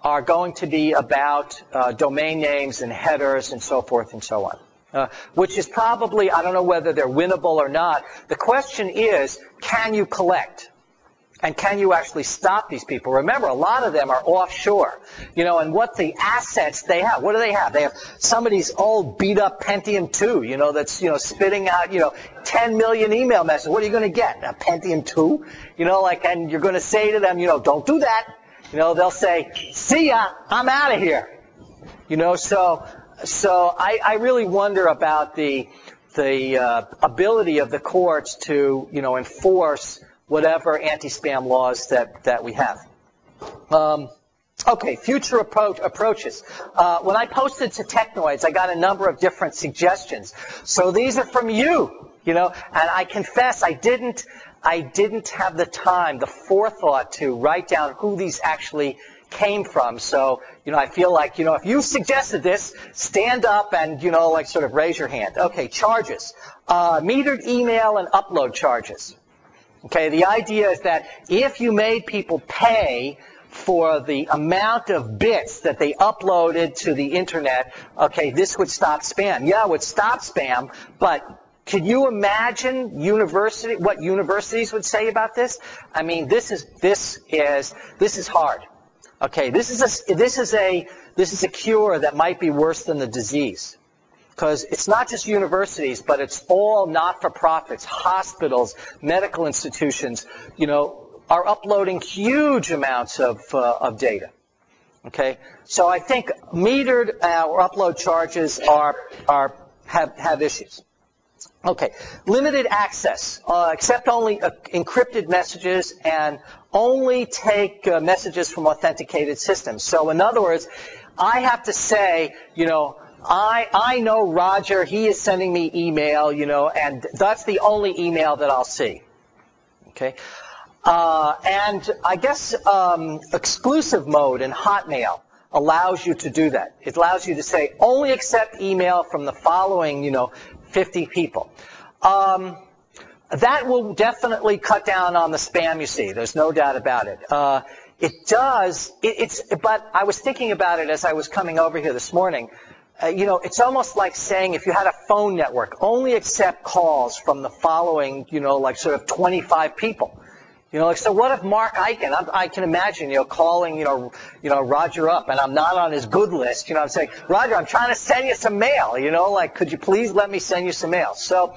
are going to be about domain names and headers and so forth and so on, which is probably, I don't know whether they're winnable or not. The question is, can you collect? And can you actually stop these people? Remember, a lot of them are offshore, and what the assets they have. What do they have? They have somebody's old beat-up Pentium 2, that's, spitting out, 10 million email messages. What are you going to get? A Pentium 2? And you're going to say to them, don't do that. They'll say, see ya, I'm out of here. So I really wonder about the ability of the courts to, enforce whatever anti-spam laws that we have. Okay, future approaches. When I posted to Technoids, I got a number of different suggestions. So these are from you, and I confess I didn't have the time, the forethought to write down who these actually came from. So, I feel like, if you suggested this, stand up and, sort of raise your hand. Okay, charges. Metered email and upload charges. Okay, the idea is that if you made people pay for the amount of bits that they uploaded to the internet, okay, this would stop spam. Yeah, it would stop spam, but could you imagine what universities would say about this? I mean, this is hard. Okay, this is a cure that might be worse than the disease. Because it's not just universities, but it's all not-for-profits, hospitals, medical institutions, are uploading huge amounts of data. Okay, so I think metered or upload charges have issues. Okay, limited access, accept only encrypted messages and only take messages from authenticated systems. So in other words, I have to say, I know Roger, he is sending me email, and that's the only email that I'll see. Okay? And I guess exclusive mode in Hotmail allows you to do that. It allows you to say, only accept email from the following, 50 people. That will definitely cut down on the spam, you see. There's no doubt about it. It does, but I was thinking about it as I was coming over here this morning. It's almost like saying if you had a phone network, only accept calls from the following, sort of 25 people. So what if Marc Eichen, I can imagine, calling, Roger up, and I'm not on his good list. I'm saying, Roger, I'm trying to send you some mail. Could you please let me send you some mail? So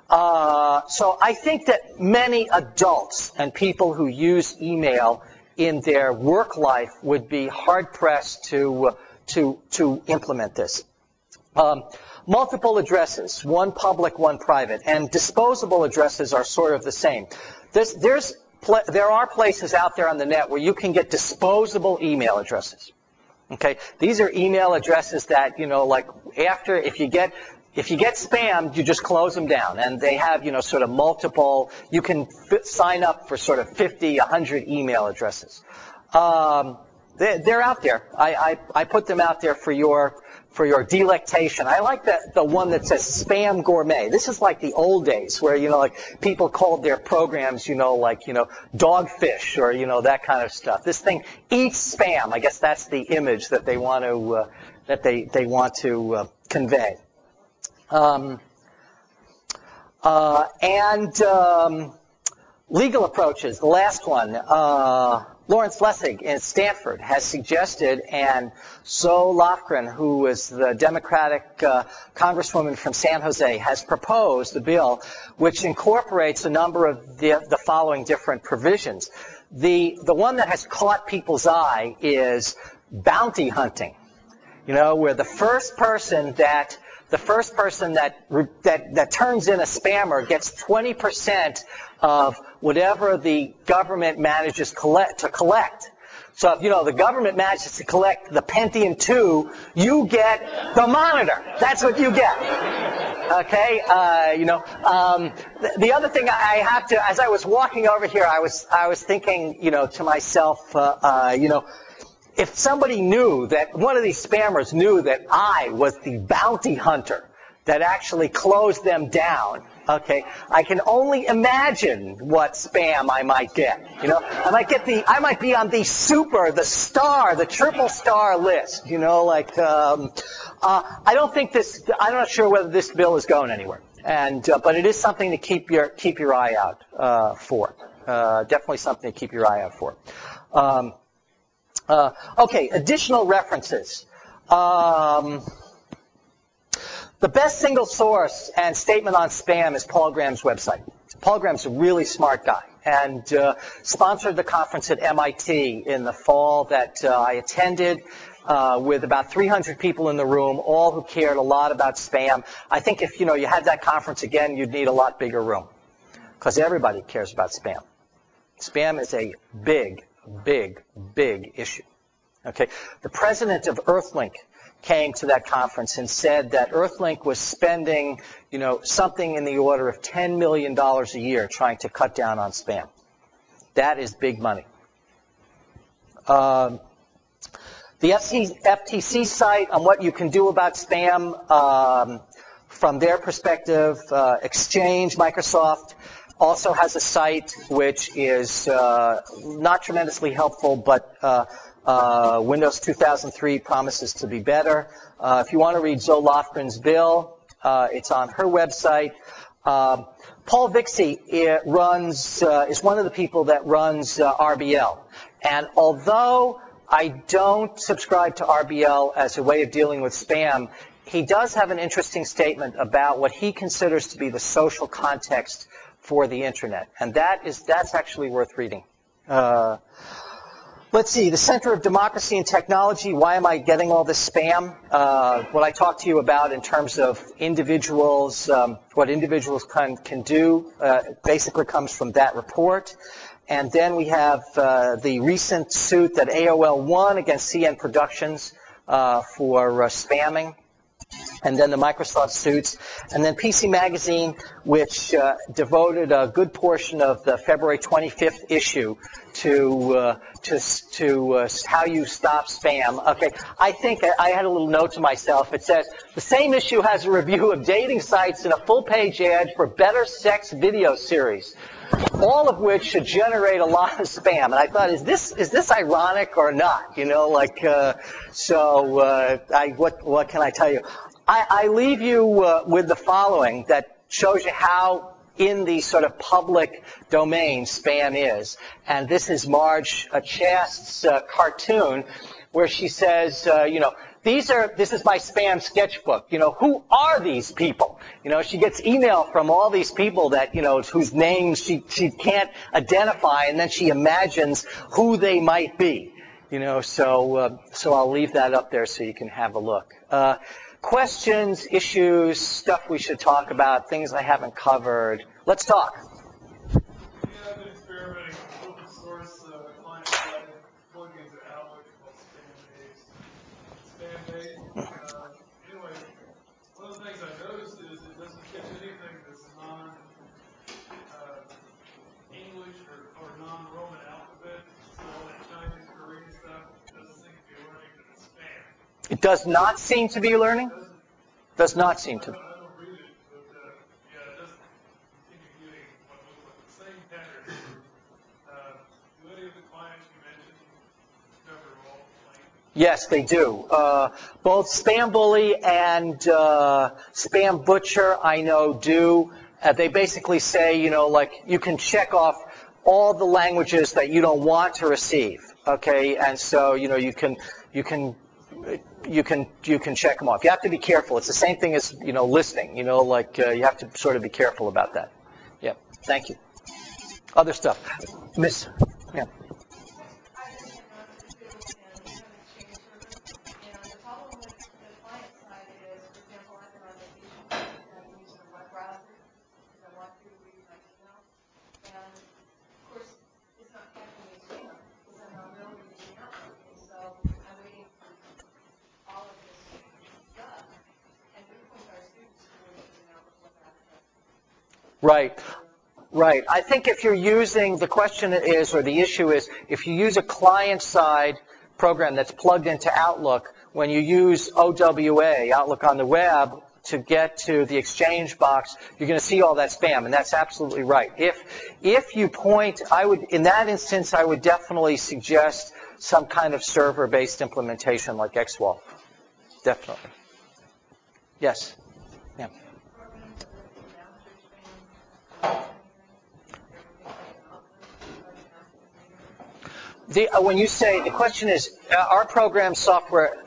I think that many adults and people who use email in their work life would be hard pressed to implement this. Multiple addresses, one public, one private, and disposable addresses are sort of the same. There are places out there on the net where you can get disposable email addresses. Okay, these are email addresses that if you get spammed, you just close them down, and they have sort of multiple. You can sign up for sort of 50, 100 email addresses. They're out there. I put them out there for your delectation. I like the one that says Spam Gourmet. This is like the old days where, people called their programs, Dogfish or, that kind of stuff. This thing eats spam. I guess that's the image that they want to, convey. Legal approaches, the last one. Lawrence Lessig in Stanford has suggested, and Zoe Lofgren, who is the Democratic congresswoman from San Jose, has proposed a bill which incorporates a number of the following different provisions. The one that has caught people's eye is bounty hunting, where the first person that turns in a spammer gets 20% of whatever the government manages to collect. So if, the government manages to collect the Pentium 2, you get the monitor. That's what you get. Okay? The other thing I have to, as I was walking over here, I was thinking, to myself, if somebody knew that one of these spammers knew that I was the bounty hunter that actually closed them down, okay, I can only imagine what spam I might get. I might be on the star, the triple star list. I'm not sure whether this bill is going anywhere, but it is something to keep your eye out for. Definitely something to keep your eye out for. Okay, additional references. The best single source and statement on spam is Paul Graham's website. Paul Graham's a really smart guy and sponsored the conference at MIT in the fall that I attended with about 300 people in the room, all who cared a lot about spam. I think if you had that conference again, you'd need a lot bigger room because everybody cares about spam. Spam is a big, big, big issue. Okay, the president of Earthlink came to that conference and said that Earthlink was spending, something in the order of $10 million a year trying to cut down on spam. That is big money. The FTC site on what you can do about spam, from their perspective, Exchange, Microsoft, also has a site which is not tremendously helpful, but Windows 2003 promises to be better. If you want to read Zoe Lofgren's bill, it's on her website. Paul Vixie is one of the people that runs RBL. And although I don't subscribe to RBL as a way of dealing with spam, he does have an interesting statement about what he considers to be the social context for the internet. And that's actually worth reading. Let's see, the Center of Democracy and Technology, why am I getting all this spam? What I talked to you about in terms of individuals, what individuals can do, basically comes from that report. And then we have the recent suit that AOL won against CN Productions for spamming. And then the Microsoft suits, and then PC Magazine, which devoted a good portion of the February 25th issue to how you stop spam. Okay, I think I had a little note to myself. It says, the same issue has a review of dating sites and a full-page ad for better sex video series, all of which should generate a lot of spam. And I thought, is this ironic or not? What can I tell you? I leave you with the following that shows you how in the sort of public domain spam is. And this is Marge Chast's cartoon where she says, this is my spam sketchbook. Who are these people? She gets email from all these people that, whose names she can't identify, and then she imagines who they might be. So I'll leave that up there so you can have a look. Questions, issues, stuff we should talk about, things I haven't covered. Let's talk. Yeah, I've been experimenting with open source client-side plugins at Outlook called Spam-based. Anyway, one of the things I noticed is it doesn't catch anything that's non-English or non-Roman alphabet. So all that Chinese, Korean stuff doesn't seem to be learning that it's spam. It does not seem to be learning? Does not seem to. I don't read it, but it doesn't continue getting what looks like the same pattern. Do any of the clients you mentioned cover all claims? Yes, they do. Both Spam Bully and Spam Butcher, I know, do. They basically say, you can check off all the languages that you don't want to receive. Okay, and so you can check them off. You have to be careful. It's the same thing as listing. You have to sort of be careful about that. Yeah. Thank you. Other stuff, Miss. Yeah. Right. Right. I think if you're using, the question is, or the issue is, if you use a client-side program that's plugged into Outlook, when you use OWA, Outlook on the web, to get to the Exchange box, you're going to see all that spam, and that's absolutely right. If you point, in that instance, I would definitely suggest some kind of server-based implementation like XWAL. Definitely. Yes. Yeah. When you say, the question is, are program software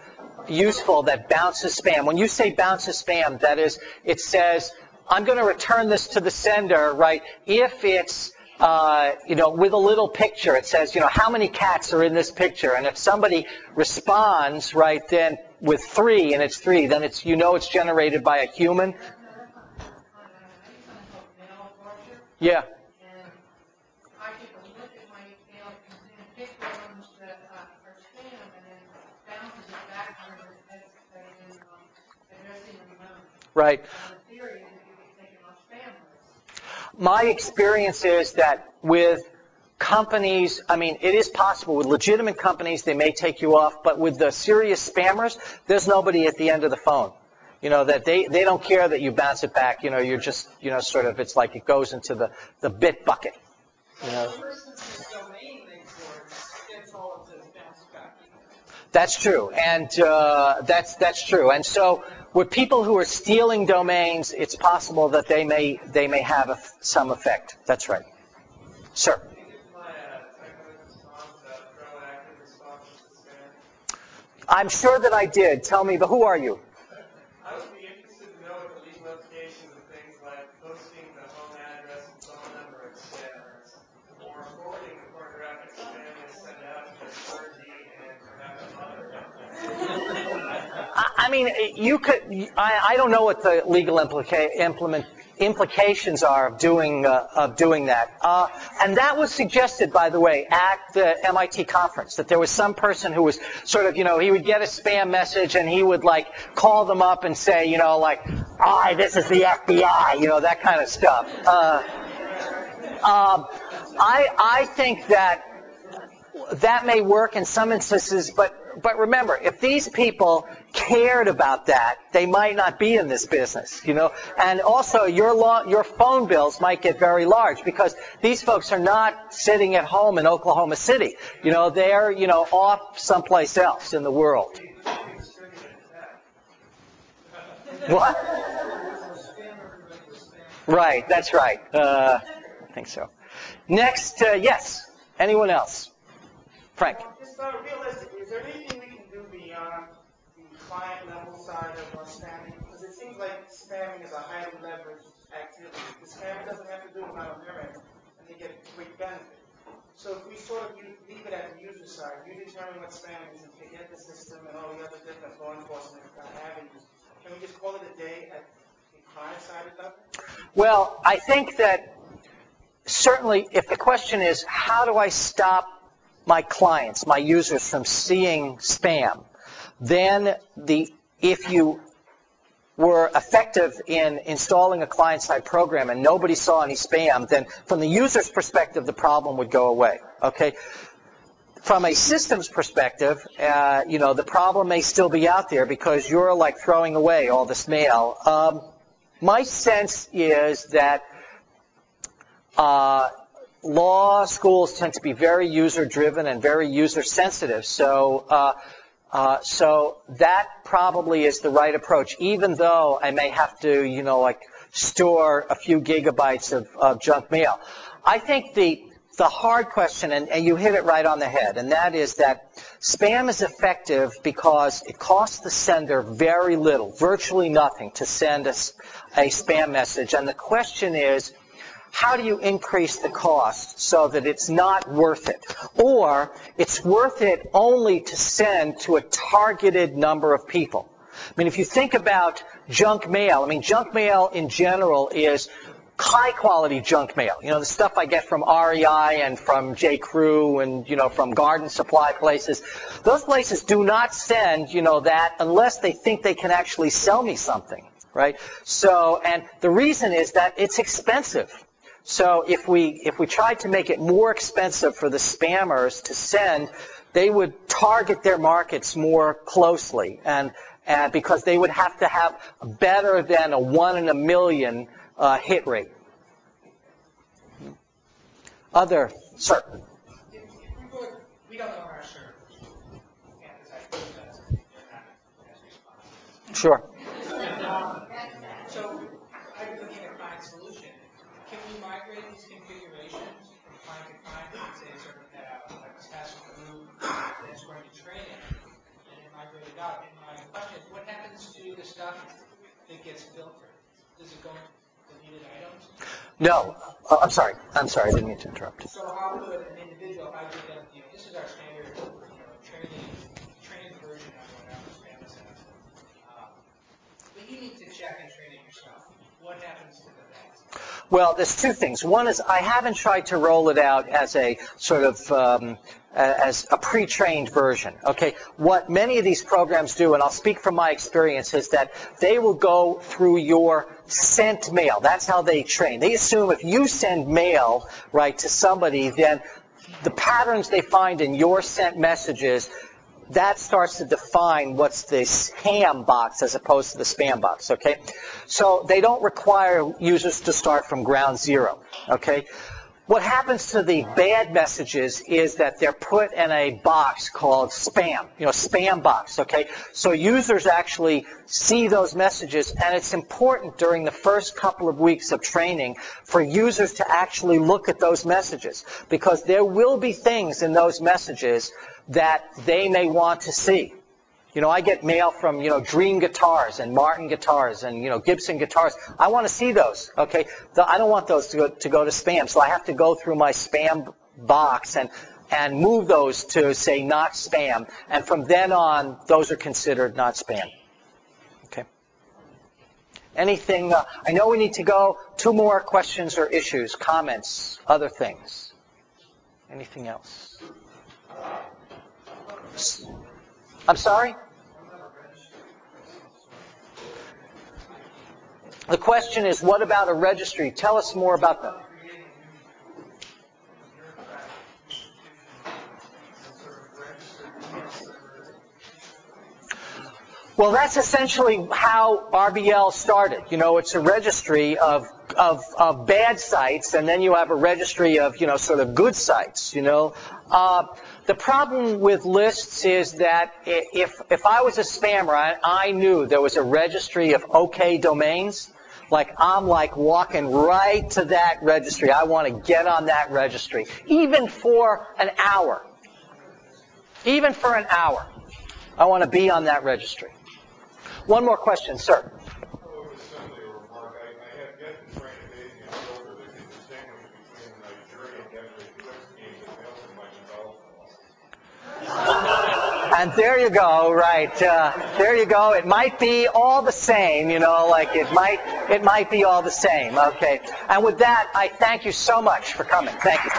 useful that bounces spam? When you say bounces spam, that is, it says, I'm going to return this to the sender, right, if it's, with a little picture. It says, how many cats are in this picture? And if somebody responds, right, then with 3, and it's 3, then it's, it's generated by a human. Yeah. Right. My experience is that with companies, it is possible. With legitimate companies, they may take you off, but with the serious spammers, there's nobody at the end of the phone. That they don't care that you bounce it back. You're just, sort of, it's like it goes into the bit bucket. That's true, and that's true. And so with people who are stealing domains, it's possible that they may have some effect. That's right. Sir. I'm sure that I did. Tell me, but who are you? I would be interested to know what the legal implications of things like posting the home address and phone number of spammers, or forwarding the pornographic spam is sent out to the clergy and perhaps other. You could. I don't know what the legal implications are of doing that. And that was suggested, by the way, at the MIT conference, that there was some person who was sort of, he would get a spam message and he would call them up and say, "Hi, this is the FBI," that kind of stuff. I think that may work in some instances, but remember, if these people cared about that, they might not be in this business, And also, your phone bills might get very large because these folks are not sitting at home in Oklahoma City. They're, off someplace else in the world. What? Right, that's right. I think so. Next, yes. Anyone else? Frank. Just realistically, is there anything we can do beyond the client level side of spamming? Because it seems like spamming is a highly leveraged activity. The spammer doesn't have to do it on their end, and they get great benefit. So if we sort of leave it at the user side, you determine what spam is and forget the system and all the other different law enforcement avenues, can we just call it a day at the client side of that? Well, I think that certainly if the question is, how do I stop my clients, my users from seeing spam, then if you were effective in installing a client-side program and nobody saw any spam, then from the user's perspective, the problem would go away. Okay. From a systems perspective, the problem may still be out there because you're throwing away all this mail. My sense is that law schools tend to be very user-driven and very user-sensitive, so that probably is the right approach, even though I may have to, store a few gigabytes of junk mail. I think the hard question, and you hit it right on the head, and that is that spam is effective because it costs the sender very little, virtually nothing, to send a spam message, and the question is, how do you increase the cost so that it's not worth it? Or it's worth it only to send to a targeted number of people. If you think about junk mail, junk mail in general is high-quality junk mail. The stuff I get from REI and from J. Crew and, from garden supply places. Those places do not send, that unless they think they can actually sell me something, right? So, and the reason is that it's expensive. So if we tried to make it more expensive for the spammers to send, they would target their markets more closely, and because they would have to have better than a 1 in a million hit rate. Sir. We don't know our servers. Sure. So I've been looking at a client solution. Can we migrate these configurations from client to client and say sort of like a task that gets filtered? Does it go to deleted items? No. Oh, I'm sorry. I didn't mean to interrupt. So how could an individual, if I give them, this is our standard, training version of what our spam says. But you need to check and train it yourself. What happens to the bags? Well, there's two things. One is I haven't tried to roll it out as a sort of as a pre-trained version. Okay, what many of these programs do, and I'll speak from my experience, is that they will go through your sent mail. That's how they train. They assume if you send mail, right, to somebody, then the patterns they find in your sent messages, that starts to define what's the ham box as opposed to the spam box, okay? So they don't require users to start from ground zero, okay? What happens to the bad messages is that they're put in a box called spam, spam box, okay? So users actually see those messages, and it's important during the first couple of weeks of training for users to actually look at those messages, because there will be things in those messages that they may want to see. I get mail from, Dream Guitars and Martin Guitars and, Gibson Guitars. I want to see those, okay? I don't want those to go to spam, so I have to go through my spam box and move those to, say, not spam. And from then on, those are considered not spam. Okay? Anything? I know we need to go. 2 more questions or issues, comments, other things. Anything else? I'm sorry? The question is, what about a registry? Tell us more about that. Well, that's essentially how RBL started. It's a registry of bad sites, and then you have a registry of, sort of good sites, The problem with lists is that if I was a spammer and I knew there was a registry of OK domains, I'm walking right to that registry. I want to get on that registry, even for an hour. Even for an hour, I want to be on that registry. One more question, sir. Hello, Ms. Assembly or Mark. I have yet to train a Bayesian filter that can distinguish between jury and definite clicks schemes that fail in my development. And there you go, right? There you go. It might be all the same, it might be all the same. Okay. And with that, I thank you so much for coming. Thank you.